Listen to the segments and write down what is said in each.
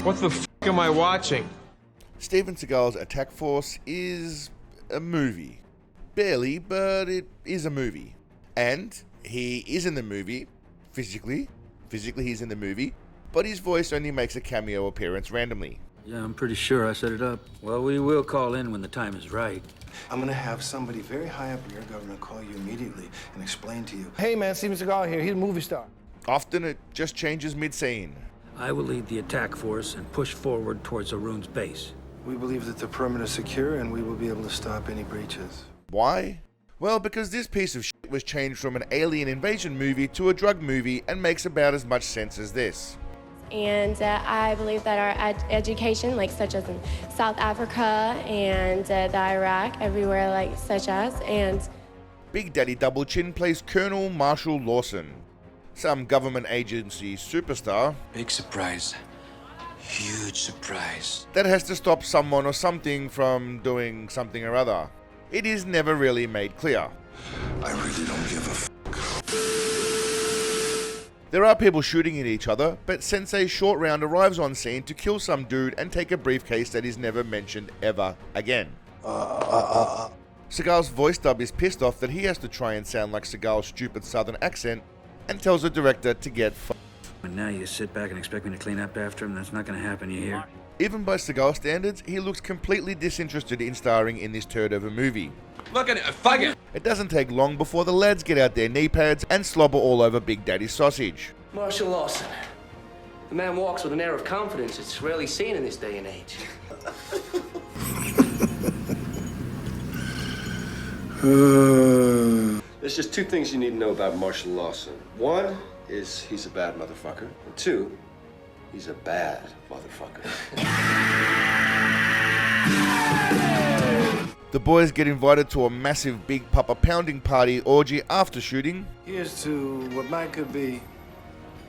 What the f*** am I watching? Steven Seagal's Attack Force is a movie. Barely, but it is a movie. And he is in the movie, physically he's in the movie, but his voice only makes a cameo appearance randomly. Yeah, I'm pretty sure I set it up. Well, we will call in when the time is right. I'm gonna have somebody very high up in your government call you immediately and explain to you. Hey man, Steven Seagal here. He's a movie star. Often it just changes mid-scene. I will lead the attack force and push forward towards Arun's base. We believe that the perimeter is secure and we will be able to stop any breaches. Why? Well, because this piece of shit was changed from an alien invasion movie to a drug movie and makes about as much sense as this. And I believe that our education, like such as in South Africa and the Iraq, everywhere like such as, and Big Daddy Double Chin plays Colonel Marshall Lawson, some government agency superstar Big surprise. Huge surprise. that has to stop someone or something from doing something or other. It is never really made clear. I really don't give a f. There are people shooting at each other, but Sensei Short Round arrives on scene to kill some dude and take a briefcase that is never mentioned ever again. Seagal's voice dub is pissed off that he has to try and sound like Seagal's stupid southern accent and tells the director to get f***ed. And now you sit back and expect me to clean up after him? That's not gonna happen, you hear? Even by Seagal standards, he looks completely disinterested in starring in this turd of a movie. Look at it, fuck it! It doesn't take long before the lads get out their knee pads and slobber all over Big Daddy's sausage. Marshall Lawson. The man walks with an air of confidence it's rarely seen in this day and age. There's just two things you need to know about Marshall Lawson. One is he's a bad motherfucker. And two, he's a bad motherfucker. The boys get invited to a massive Big Papa pounding party orgy after shooting, Here's to what might could be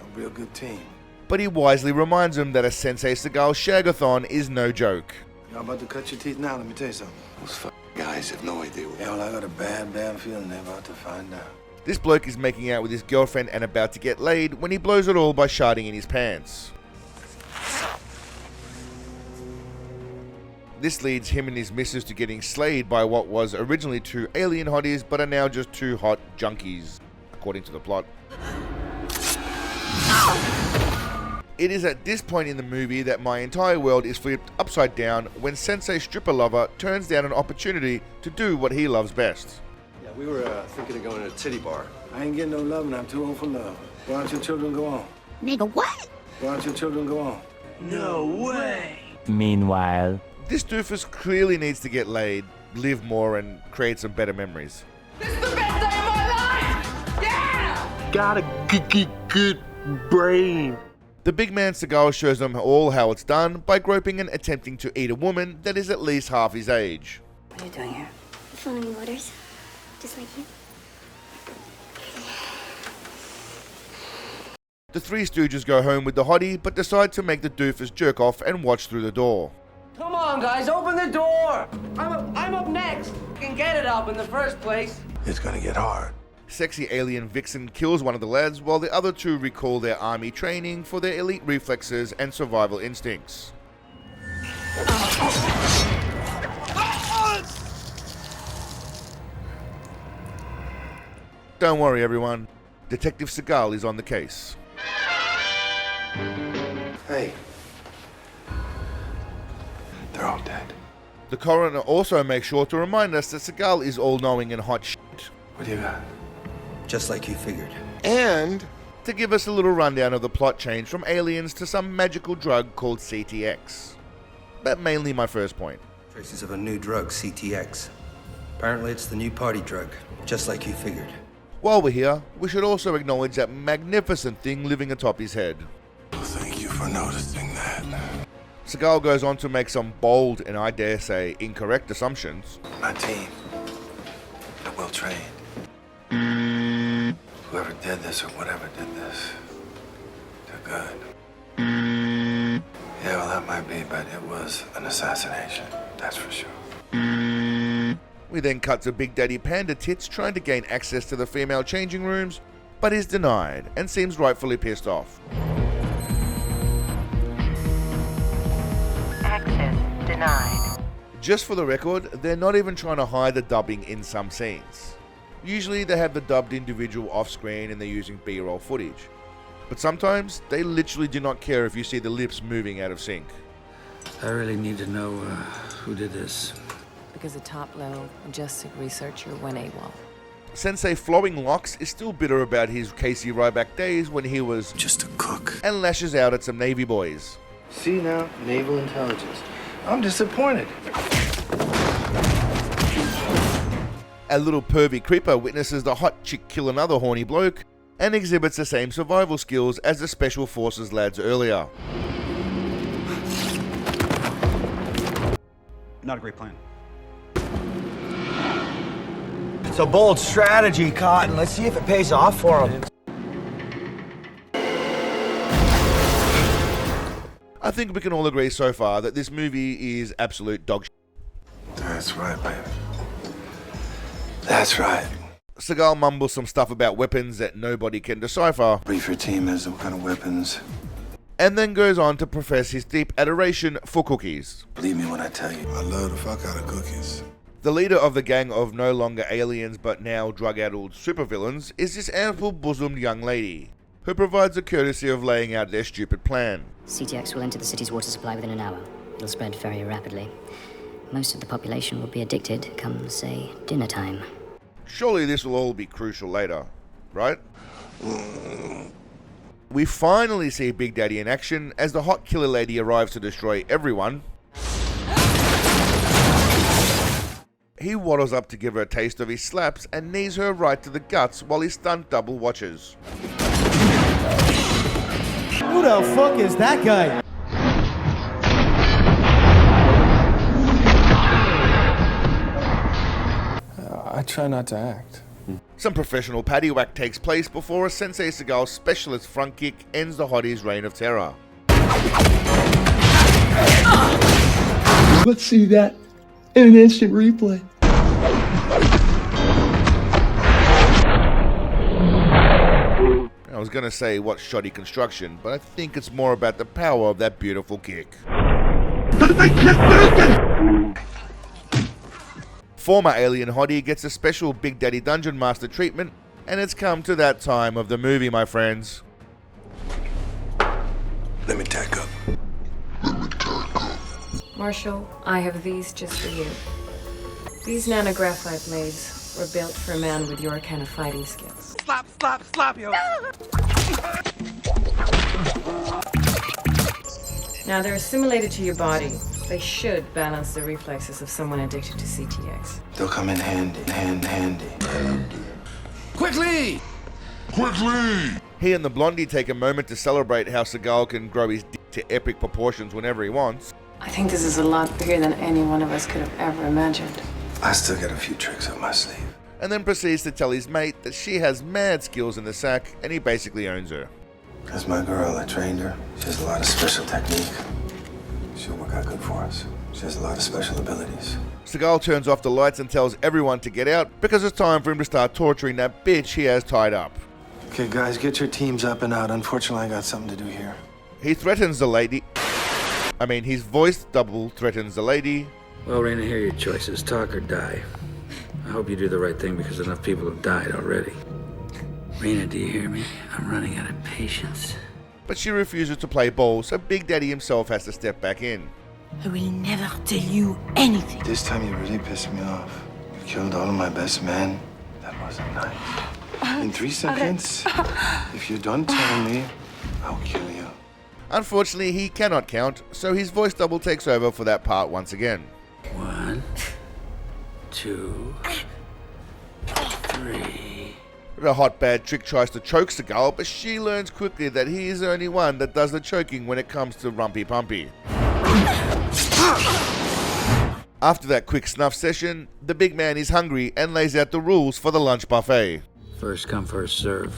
a real good team. but he wisely reminds them that a Sensei Seagal shagathon is no joke. Y'all about to cut your teeth now, let me tell you something. Those guys have no idea what. Hell, I got a bad feeling they're about to find out. This bloke is making out with his girlfriend and about to get laid when he blows it all by sharding in his pants. This leads him and his missus to getting slayed by what was originally two alien hotties but are now just two hot junkies, according to the plot. It is at this point in the movie that my entire world is flipped upside down when Sensei Stripper Lover turns down an opportunity to do what he loves best. Yeah, we were thinking of going to a titty bar. I ain't getting no love and I'm too old for love. Why don't your children go on? Nigga, what? Why don't your children go on? No way! Meanwhile, This doofus clearly needs to get laid, live more, and create some better memories. This is the best day of my life! Yeah! Got a good brain. The big man Seagal shows them all how it's done by groping and attempting to eat a woman that is at least half his age. what are you doing here? following orders, just like you. The Three Stooges go home with the hottie, but decide to make the doofus jerk off and watch through the door. Come on, guys, open the door! I'm up next! I can get it up in the first place. It's gonna get hard. Sexy alien Vixen kills one of the lads while the other two recall their army training for their elite reflexes and survival instincts. Don't worry everyone, Detective Seagal is on the case. Hey. They're all dead. The coroner also makes sure to remind us that Seagal is all-knowing and hot shit, What do you got? Just like you figured. and to give us a little rundown of the plot change from aliens to some magical drug called CTX. But mainly my first point. Traces of a new drug, CTX. Apparently it's the new party drug. Just like you figured. While we're here, we should also acknowledge that magnificent thing living atop his head. Thank you for noticing that. Seagal goes on to make some bold and I dare say incorrect assumptions. My team. They're well trained. Whoever did this or whatever did this, they're good. Yeah, well, that might be, but it was an assassination. That's for sure. We then cut to Big Daddy Panda Tits trying to gain access to the female changing rooms, but is denied and seems rightfully pissed off. 9. Just for the record, they're not even trying to hide the dubbing in some scenes. Usually they have the dubbed individual off screen and they're using B-roll footage. But sometimes they literally do not care if you see the lips moving out of sync. I really need to know who did this. Because a top-level majestic researcher went AWOL. Sensei Flowing Locks is still bitter about his Casey Ryback days when he was Just a cook. and lashes out at some Navy boys. See now, naval intelligence. I'm disappointed. A little pervy creeper witnesses the hot chick kill another horny bloke and exhibits the same survival skills as the Special Forces lads earlier. Not a great plan. It's a bold strategy, Cotton. Let's see if it pays off for him. I think we can all agree so far that this movie is absolute dog shit. That's right, baby. That's right. Seagal mumbles some stuff about weapons that nobody can decipher, Brief your team as to what kind of weapons. and then goes on to profess his deep adoration for cookies. Believe me when I tell you, I love the fuck out of cookies. The leader of the gang of no longer aliens but now drug-addled supervillains is this ample-bosomed young lady, who provides the courtesy of laying out their stupid plan. CTX will enter the city's water supply within an hour. It'll spread very rapidly. Most of the population will be addicted come, say, dinner time. Surely this will all be crucial later, right? We finally see Big Daddy in action as the hot killer lady arrives to destroy everyone. He waddles up to give her a taste of his slaps and knees her right to the guts while his stunt double watches. Who the fuck is that guy? I try not to act. Some professional paddy whack takes place before a Sensei Seagal specialist front kick ends the hottie's reign of terror. Let's see that in an instant replay. I was gonna say what shoddy construction, but I think it's more about the power of that beautiful kick. Former alien hottie gets a special Big Daddy Dungeon Master treatment, and it's come to that time of the movie, my friends. Let me tack up. Marshall, I have these just for you. These nanographite blades were built for a man with your kind of fighting skills. Slap, slap, slap you. Now, they're assimilated to your body. They should balance the reflexes of someone addicted to CTX. They'll come in handy. Quickly! He and the blondie take a moment to celebrate how Seagal can grow his dick to epic proportions whenever he wants. I think this is a lot bigger than any one of us could have ever imagined. I still got a few tricks up my sleeve. And then proceeds to tell his mate that she has mad skills in the sack and he basically owns her. That's my girl. I trained her. She has a lot of special technique. She'll work out good for us. She has a lot of special abilities. Seagal turns off the lights and tells everyone to get out because it's time for him to start torturing that bitch he has tied up. Okay, guys, get your teams up and out. Unfortunately, I got something to do here. He threatens the lady. His voice double threatens the lady. Well, Raina, here are your choices. Talk or die. I hope you do the right thing because enough people have died already. Raina, do you hear me? I'm running out of patience. But she refuses to play ball, so Big Daddy himself has to step back in. I will never tell you anything. This time you really pissed me off. You killed all of my best men. That wasn't nice. In 3 seconds, if you don't tell me, I'll kill you. Unfortunately, he cannot count, so his voice double takes over for that part once again. 1, 2, 3. The hot bad trick tries to choke Seagal, but she learns quickly that he is the only one that does the choking when it comes to Rumpy Pumpy. After that quick snuff session, the big man is hungry and lays out the rules for the lunch buffet. First come, first serve.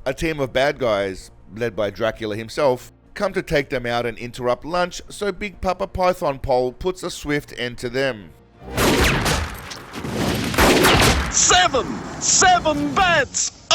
A team of bad guys, led by Dracula himself, come to take them out and interrupt lunch, so Big Papa Python Pole puts a swift end to them. 7 bets!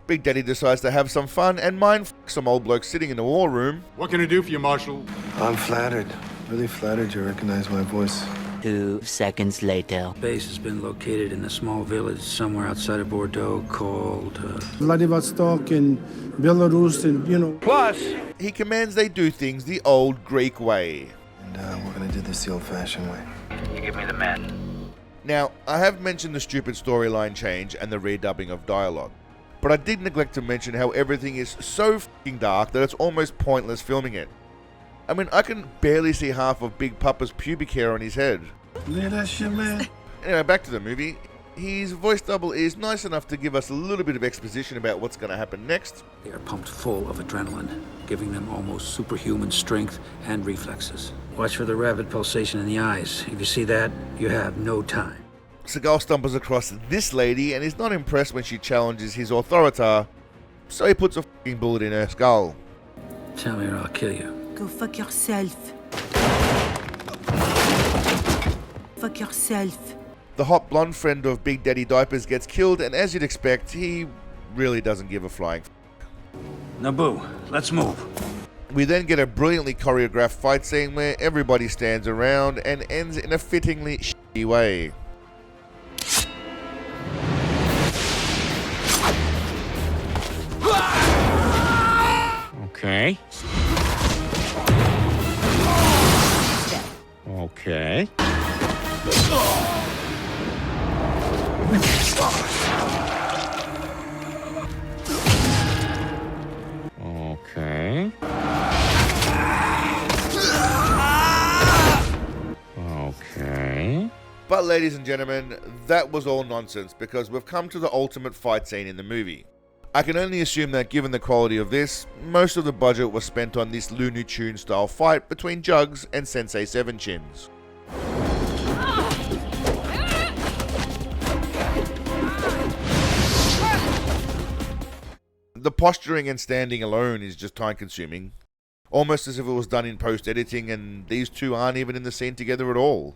Big Daddy decides to have some fun and mind f*** some old bloke sitting in the war room. What can I do for you, Marshal? I'm flattered. Really flattered you recognize my voice. 2 seconds later. Base has been located in a small village somewhere outside of Bordeaux called, Vladivostok and Belarus and, Plus, he commands they do things the old Greek way. And we're gonna do this the old-fashioned way. You give me the men. Now, I have mentioned the stupid storyline change and the redubbing of dialogue, but I did neglect to mention how everything is so f***ing dark that it's almost pointless filming it. I mean, I can barely see half of Big Papa's pubic hair on his head. Yeah, that shit, man. Anyway, back to the movie. His voice double is nice enough to give us a little bit of exposition about what's going to happen next. They are pumped full of adrenaline, giving them almost superhuman strength and reflexes. Watch for the rapid pulsation in the eyes. If you see that, you have no time. Seagal stumbles across this lady and is not impressed when she challenges his authority, so he puts a f***ing bullet in her skull. Tell me or I'll kill you. Go fuck yourself. Fuck yourself. The hot blonde friend of Big Daddy Diapers gets killed, and as you'd expect, he really doesn't give a flying f***. Naboo, let's move. We then get a brilliantly choreographed fight scene where everybody stands around and ends in a fittingly shitty way. Okay. Okay. Okay. Okay. But ladies and gentlemen, that was all nonsense because we've come to the ultimate fight scene in the movie. I can only assume that given the quality of this, most of the budget was spent on this Looney Tunes style fight between Jugs and Sensei Seven Chins. The posturing and standing alone is just time consuming, almost as if it was done in post editing and these two aren't even in the scene together at all.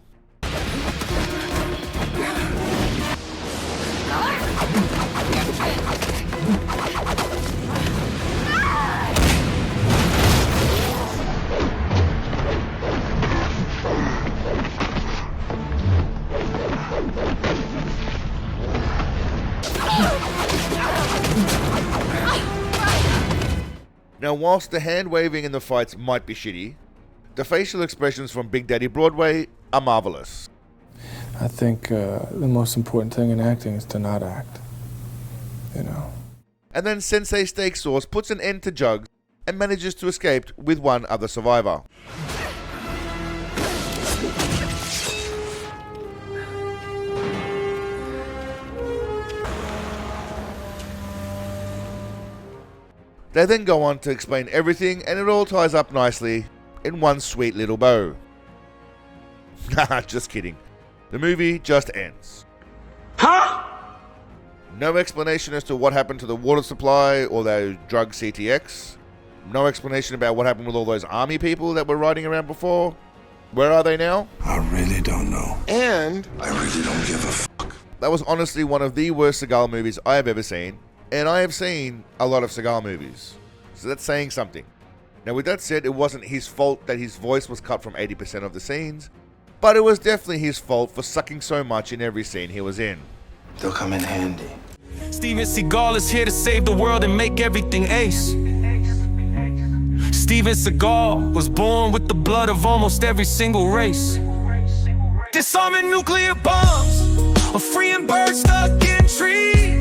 Now, whilst the hand waving in the fights might be shitty, the facial expressions from Big Daddy Broadway are marvelous. I think the most important thing in acting is to not act, And then Sensei Steak Sauce puts an end to Jugs and manages to escape with one other survivor. They then go on to explain everything, and it all ties up nicely in one sweet little bow. Haha, just kidding. The movie just ends. Huh? No explanation as to what happened to the water supply or those drug CTX. No explanation about what happened with all those army people that were riding around before. Where are they now? I really don't know. And I really don't give a fuck. That was honestly one of the worst Seagal movies I have ever seen. And I have seen a lot of Seagal movies, so that's saying something. Now with that said, it wasn't his fault that his voice was cut from 80% of the scenes, but it was definitely his fault for sucking so much in every scene he was in. They'll come in handy. Steven Seagal is here to save the world and make everything ace. Steven Seagal was born with the blood of almost every single race. Disarming nuclear bombs, or freeing birds stuck in trees.